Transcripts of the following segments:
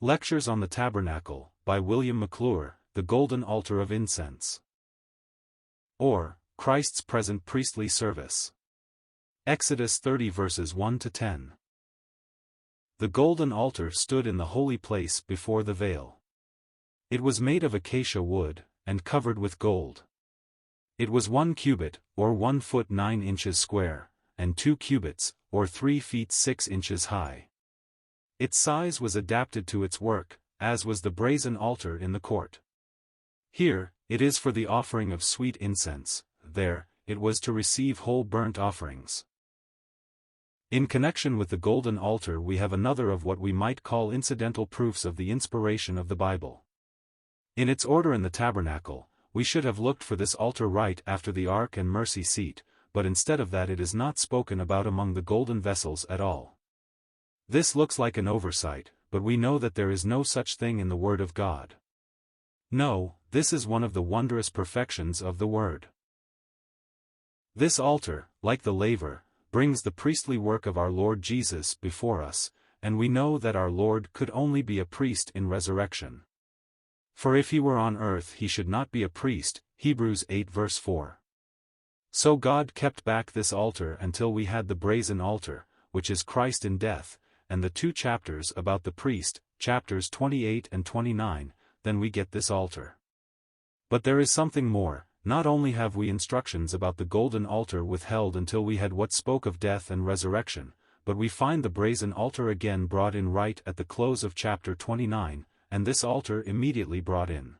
Lectures on the Tabernacle, by William McClure, The Golden Altar of Incense. Or, Christ's Present Priestly Service. Exodus 30 verses 1-10. The golden altar stood in the holy place before the veil. It was made of acacia wood, and covered with gold. It was 1 cubit, or 1 foot 9 inches square, and 2 cubits, or 3 feet 6 inches high. Its size was adapted to its work, as was the brazen altar in the court. Here, it is for the offering of sweet incense; there, it was to receive whole burnt offerings. In connection with the golden altar we have another of what we might call incidental proofs of the inspiration of the Bible. In its order in the tabernacle, we should have looked for this altar right after the ark and mercy seat, but instead of that it is not spoken about among the golden vessels at all. This looks like an oversight, but we know that there is no such thing in the Word of God. No, this is one of the wondrous perfections of the Word. This altar, like the laver, brings the priestly work of our Lord Jesus before us, and we know that our Lord could only be a priest in resurrection. For if he were on earth he should not be a priest, Hebrews 8 verse 4. So God kept back this altar until we had the brazen altar, which is Christ in death, and the 2 chapters about the priest, chapters 28 and 29, then we get this altar. But there is something more. Not only have we instructions about the golden altar withheld until we had what spoke of death and resurrection, but we find the brazen altar again brought in right at the close of chapter 29, and this altar immediately brought in.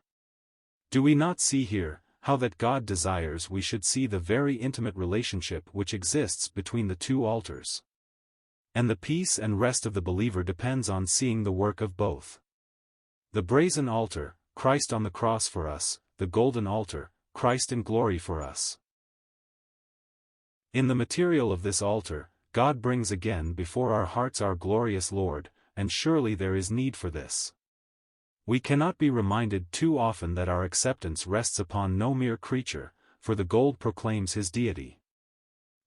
Do we not see here, how that God desires we should see the very intimate relationship which exists between the 2 altars? And the peace and rest of the believer depends on seeing the work of both. The brazen altar, Christ on the cross for us; the golden altar, Christ in glory for us. In the material of this altar, God brings again before our hearts our glorious Lord, and surely there is need for this. We cannot be reminded too often that our acceptance rests upon no mere creature, for the gold proclaims his deity.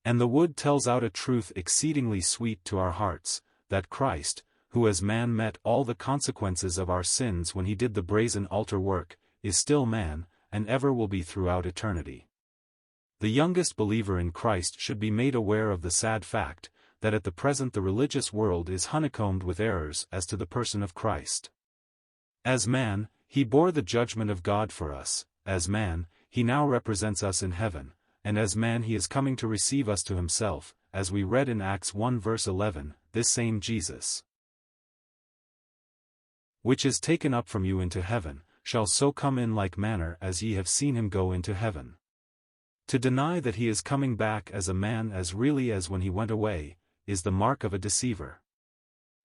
And the wood tells out a truth exceedingly sweet to our hearts, that Christ, who as man met all the consequences of our sins when he did the brazen altar work, is still man, and ever will be throughout eternity. The youngest believer in Christ should be made aware of the sad fact, that at the present the religious world is honeycombed with errors as to the person of Christ. As man, he bore the judgment of God for us; as man, he now represents us in heaven, and as man he is coming to receive us to himself, as we read in Acts 1 verse 11, this same Jesus, which is taken up from you into heaven, shall so come in like manner as ye have seen him go into heaven. To deny that he is coming back as a man as really as when he went away, is the mark of a deceiver.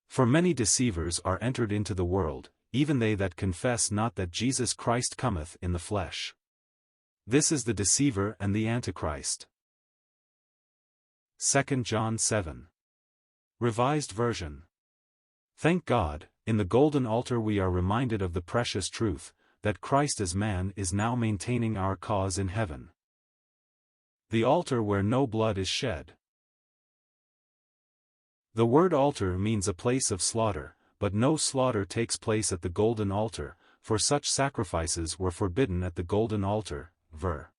For many deceivers are entered into the world, even they that confess not that Jesus Christ cometh in the flesh. This is the deceiver and the Antichrist. 2 John 7. Revised Version. Thank God, in the golden altar we are reminded of the precious truth, that Christ as man is now maintaining our cause in heaven. The altar where no blood is shed. The word altar means a place of slaughter, but no slaughter takes place at the golden altar, for such sacrifices were forbidden at the golden altar. Ver.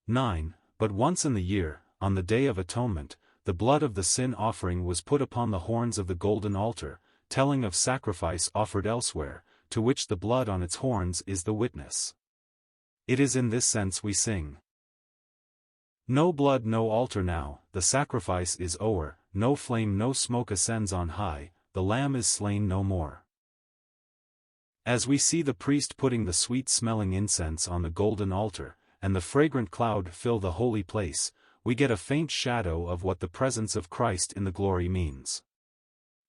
9. But once in the year, on the Day of Atonement, the blood of the sin offering was put upon the horns of the golden altar, telling of sacrifice offered elsewhere, to which the blood on its horns is the witness. It is in this sense we sing. No blood no altar now, the sacrifice is o'er, no flame no smoke ascends on high, the Lamb is slain no more. As we see the priest putting the sweet-smelling incense on the golden altar, and the fragrant cloud fill the holy place, we get a faint shadow of what the presence of Christ in the glory means.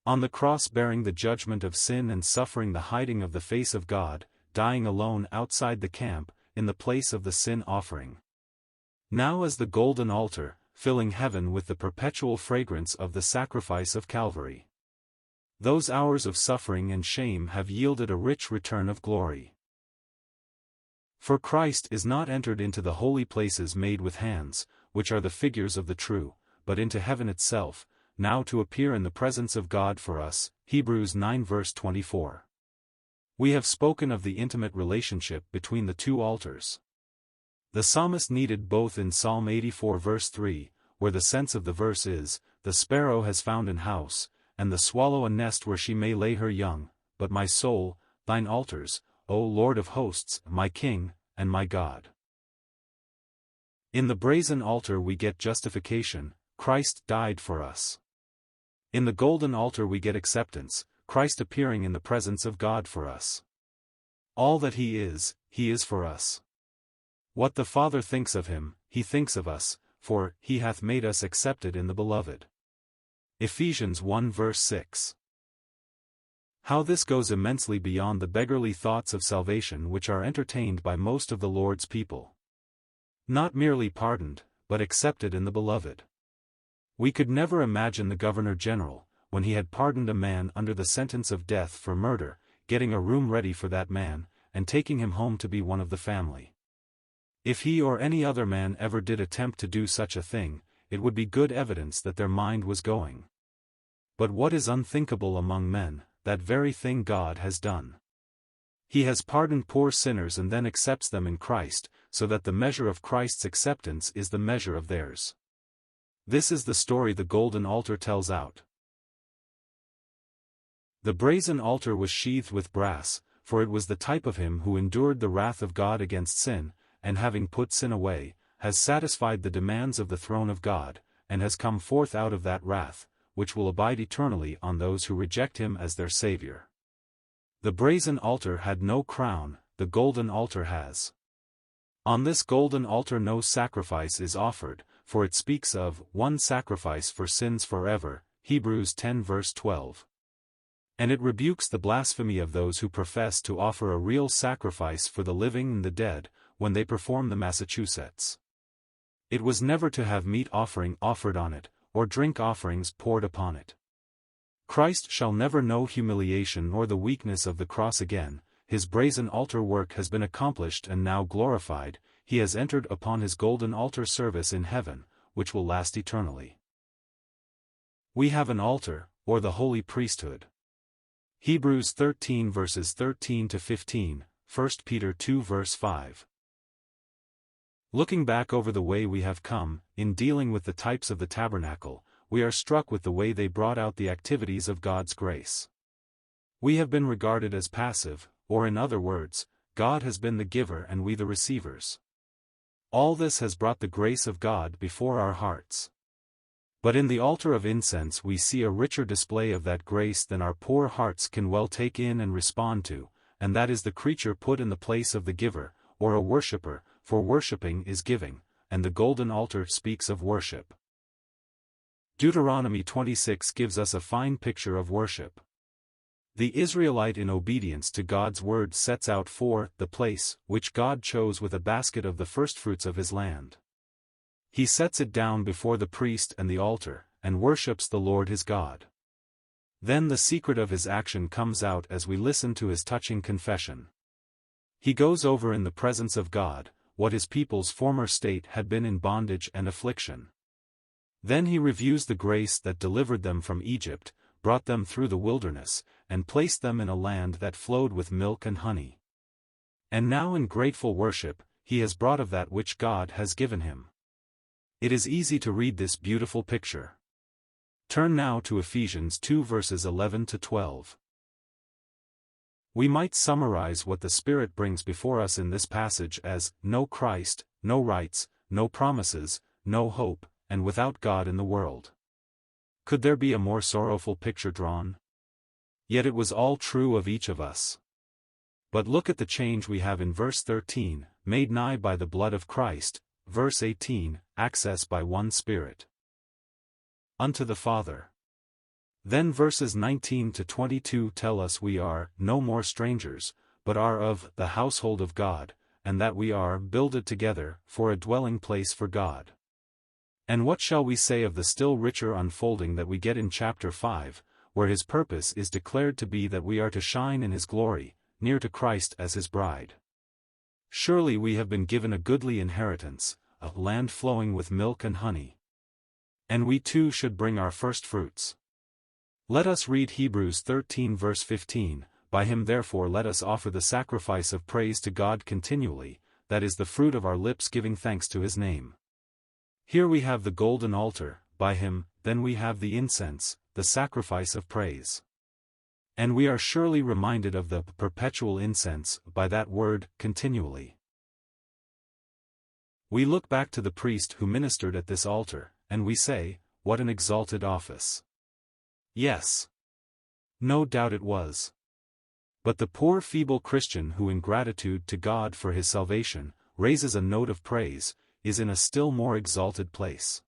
On the cross bearing the judgment of sin and suffering the hiding of the face of God, dying alone outside the camp, in the place of the sin offering. Now as the golden altar, filling heaven with the perpetual fragrance of the sacrifice of Calvary. Those hours of suffering and shame have yielded a rich return of glory. For Christ is not entered into the holy places made with hands, which are the figures of the true, but into heaven itself, now to appear in the presence of God for us, Hebrews 9 verse 24. We have spoken of the intimate relationship between the two altars. The psalmist needed both in Psalm 84 verse 3, where the sense of the verse is, "The sparrow has found an house, and the swallow a nest where she may lay her young, but my soul, thine altars, O Lord of hosts, my King, and my God." In the brazen altar we get justification, Christ died for us. In the golden altar we get acceptance, Christ appearing in the presence of God for us. All that He is for us. What the Father thinks of Him, He thinks of us, for He hath made us accepted in the Beloved. Ephesians 1 verse 6. How this goes immensely beyond the beggarly thoughts of salvation which are entertained by most of the Lord's people. Not merely pardoned, but accepted in the Beloved. We could never imagine the Governor-General, when he had pardoned a man under the sentence of death for murder, getting a room ready for that man, and taking him home to be one of the family. If he or any other man ever did attempt to do such a thing, it would be good evidence that their mind was going. But what is unthinkable among men, that very thing God has done. He has pardoned poor sinners and then accepts them in Christ, so that the measure of Christ's acceptance is the measure of theirs. This is the story the golden altar tells out. The brazen altar was sheathed with brass, for it was the type of Him who endured the wrath of God against sin, and having put sin away, has satisfied the demands of the throne of God, and has come forth out of that wrath, which will abide eternally on those who reject Him as their Savior. The brazen altar had no crown, the golden altar has. On this golden altar no sacrifice is offered, for it speaks of one sacrifice for sins forever, Hebrews 10 verse 12. And it rebukes the blasphemy of those who profess to offer a real sacrifice for the living and the dead, when they perform the Massachusetts. It was never to have meat offering offered on it, or drink offerings poured upon it. Christ shall never know humiliation or the weakness of the cross again. His brazen altar work has been accomplished and now glorified. He has entered upon His golden altar service in heaven, which will last eternally. We have an altar, or the holy priesthood. Hebrews 13 verses 13 to 15, 1 Peter 2 verse 5. Looking back over the way we have come, in dealing with the types of the tabernacle, we are struck with the way they brought out the activities of God's grace. We have been regarded as passive, or in other words, God has been the giver and we the receivers. All this has brought the grace of God before our hearts. But in the altar of incense we see a richer display of that grace than our poor hearts can well take in and respond to, and that is the creature put in the place of the giver, or a worshipper, for worshipping is giving, and the golden altar speaks of worship. Deuteronomy 26 gives us a fine picture of worship. The Israelite in obedience to God's word sets out for the place which God chose with a basket of the firstfruits of his land. He sets it down before the priest and the altar, and worships the Lord his God. Then the secret of his action comes out as we listen to his touching confession. He goes over in the presence of God what his people's former state had been in bondage and affliction. Then he reviews the grace that delivered them from Egypt, brought them through the wilderness, and placed them in a land that flowed with milk and honey. And now in grateful worship, he has brought of that which God has given him. It is easy to read this beautiful picture. Turn now to Ephesians 2 verses 11 to 12. We might summarize what the Spirit brings before us in this passage as, no Christ, no rights, no promises, no hope, and without God in the world. Could there be a more sorrowful picture drawn? Yet it was all true of each of us. But look at the change we have in verse 13, made nigh by the blood of Christ, verse 18, access by one Spirit. Unto the Father. Then verses 19 to 22 tell us we are no more strangers, but are of the household of God, and that we are builded together for a dwelling place for God. And what shall we say of the still richer unfolding that we get in chapter 5, where his purpose is declared to be that we are to shine in his glory, near to Christ as his bride. Surely we have been given a goodly inheritance, a land flowing with milk and honey. And we too should bring our first fruits. Let us read Hebrews 13 verse 15, by him therefore let us offer the sacrifice of praise to God continually, that is the fruit of our lips giving thanks to his name. Here we have the golden altar, by him, then we have the incense, the sacrifice of praise. And we are surely reminded of the perpetual incense by that word, continually. We look back to the priest who ministered at this altar, and we say, what an exalted office. Yes. No doubt it was. But the poor feeble Christian who in gratitude to God for his salvation, raises a note of praise, is in a still more exalted place.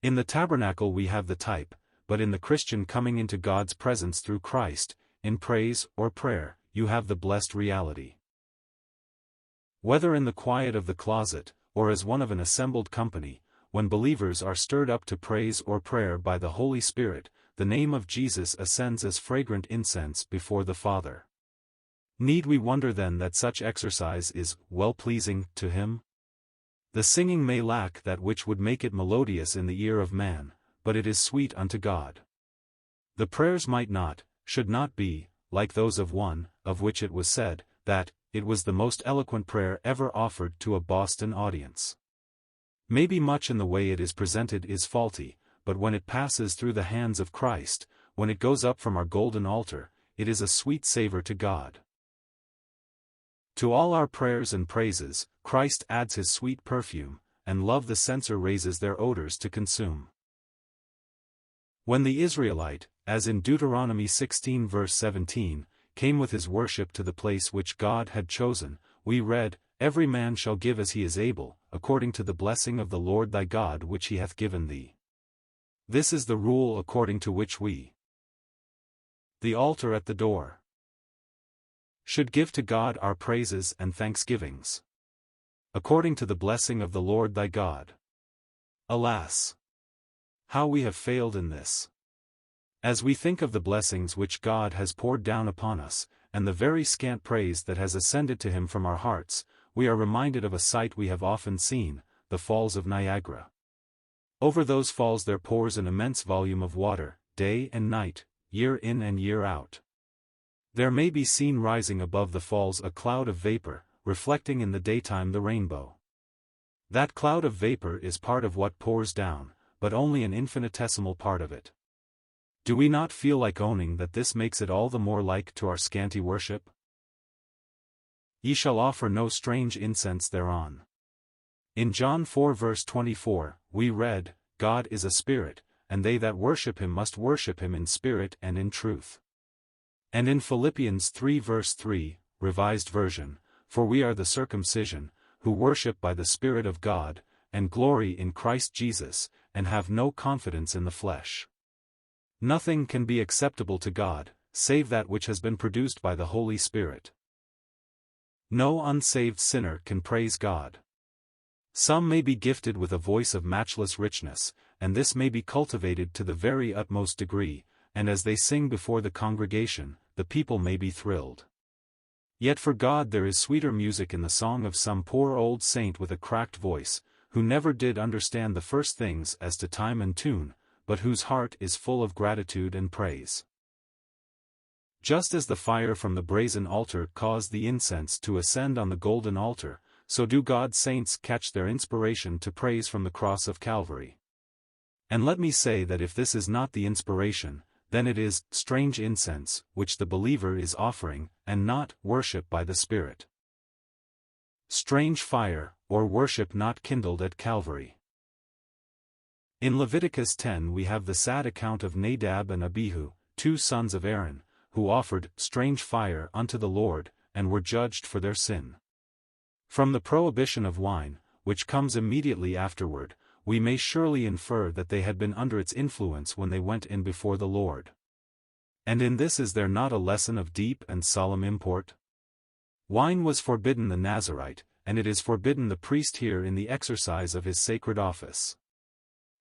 In the tabernacle we have the type, but in the Christian coming into God's presence through Christ, in praise or prayer, you have the blessed reality. Whether in the quiet of the closet, or as one of an assembled company, when believers are stirred up to praise or prayer by the Holy Spirit, the name of Jesus ascends as fragrant incense before the Father. Need we wonder then that such exercise is well-pleasing to him? The singing may lack that which would make it melodious in the ear of man, but it is sweet unto God. The prayers might not, should not be, like those of one, of which it was said, that it was the most eloquent prayer ever offered to a Boston audience. Maybe much in the way it is presented is faulty, but when it passes through the hands of Christ, when it goes up from our golden altar, it is a sweet savor to God. To all our prayers and praises, Christ adds his sweet perfume, and love the censer raises their odors to consume. When the Israelite, as in Deuteronomy 16 verse 17, came with his worship to the place which God had chosen, we read, every man shall give as he is able, according to the blessing of the Lord thy God which he hath given thee. This is the rule according to which we, the altar at the door, should give to God our praises and thanksgivings, according to the blessing of the Lord thy God. Alas! How we have failed in this! As we think of the blessings which God has poured down upon us, and the very scant praise that has ascended to him from our hearts, we are reminded of a sight we have often seen, the Falls of Niagara. Over those falls there pours an immense volume of water, day and night, year in and year out. There may be seen rising above the falls a cloud of vapor, reflecting in the daytime the rainbow. That cloud of vapor is part of what pours down, but only an infinitesimal part of it. Do we not feel like owning that this makes it all the more like to our scanty worship? Ye shall offer no strange incense thereon. In John 4 verse 24, we read, God is a spirit, and they that worship him must worship him in spirit and in truth. And in Philippians 3 verse 3, Revised Version, for we are the circumcision, who worship by the Spirit of God, and glory in Christ Jesus, and have no confidence in the flesh. Nothing can be acceptable to God, save that which has been produced by the Holy Spirit. No unsaved sinner can praise God. Some may be gifted with a voice of matchless richness, and this may be cultivated to the very utmost degree, and as they sing before the congregation, the people may be thrilled. Yet for God there is sweeter music in the song of some poor old saint with a cracked voice, who never did understand the first things as to time and tune, but whose heart is full of gratitude and praise. Just as the fire from the brazen altar caused the incense to ascend on the golden altar, so do God's saints catch their inspiration to praise from the cross of Calvary. And let me say that if this is not the inspiration, then it is strange incense which the believer is offering, and not worship by the Spirit. Strange fire, or worship not kindled at Calvary. In Leviticus 10 we have the sad account of Nadab and Abihu, two sons of Aaron, who offered strange fire unto the Lord, and were judged for their sin. From the prohibition of wine, which comes immediately afterward, we may surely infer that they had been under its influence when they went in before the Lord. And in this is there not a lesson of deep and solemn import? Wine was forbidden the Nazirite, and it is forbidden the priest here in the exercise of his sacred office.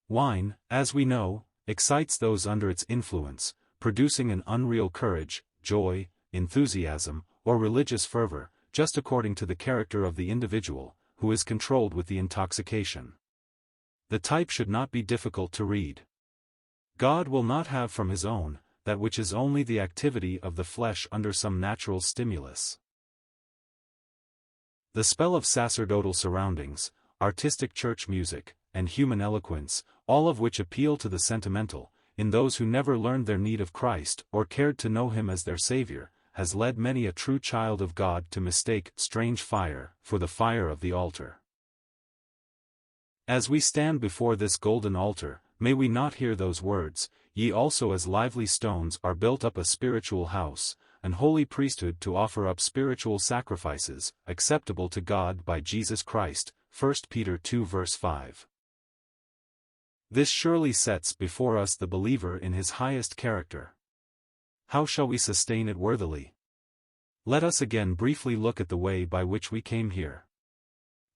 Wine, as we know, excites those under its influence, producing an unreal courage, joy, enthusiasm, or religious fervor, just according to the character of the individual, who is controlled with the intoxication. The type should not be difficult to read. God will not have from his own, that which is only the activity of the flesh under some natural stimulus. The spell of sacerdotal surroundings, artistic church music, and human eloquence, all of which appeal to the sentimental, in those who never learned their need of Christ or cared to know Him as their Savior, has led many a true child of God to mistake strange fire for the fire of the altar. As we stand before this golden altar, may we not hear those words, "Ye also as lively stones are built up a spiritual house, an holy priesthood to offer up spiritual sacrifices, acceptable to God by Jesus Christ," 1 Peter 2 verse 5. This surely sets before us the believer in his highest character. How shall we sustain it worthily? Let us again briefly look at the way by which we came here.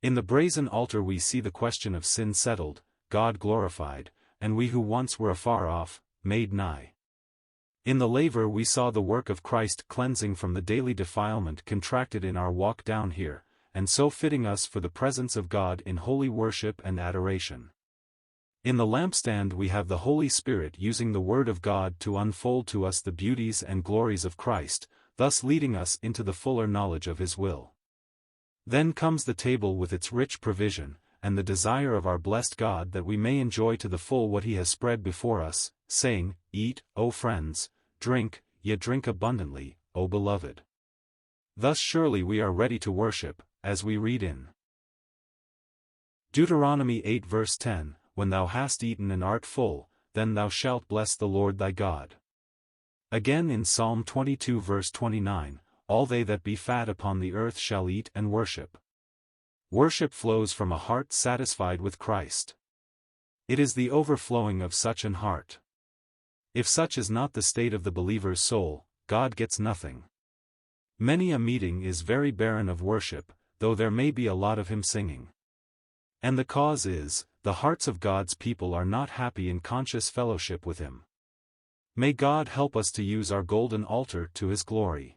In the brazen altar we see the question of sin settled, God glorified, and we who once were afar off, made nigh. In the laver we saw the work of Christ cleansing from the daily defilement contracted in our walk down here, and so fitting us for the presence of God in holy worship and adoration. In the lampstand we have the Holy Spirit using the Word of God to unfold to us the beauties and glories of Christ, thus leading us into the fuller knowledge of His will. Then comes the table with its rich provision, and the desire of our blessed God that we may enjoy to the full what He has spread before us, saying, "Eat, O friends, drink, yet drink abundantly, O beloved." Thus surely we are ready to worship, as we read in Deuteronomy 8 verse 10, "When thou hast eaten and art full, then thou shalt bless the Lord thy God." Again in Psalm 22 verse 29, "All they that be fat upon the earth shall eat and worship." Worship flows from a heart satisfied with Christ. It is the overflowing of such an heart. If such is not the state of the believer's soul, God gets nothing. Many a meeting is very barren of worship, though there may be a lot of hymn singing. And the cause is, the hearts of God's people are not happy in conscious fellowship with Him. May God help us to use our golden altar to His glory.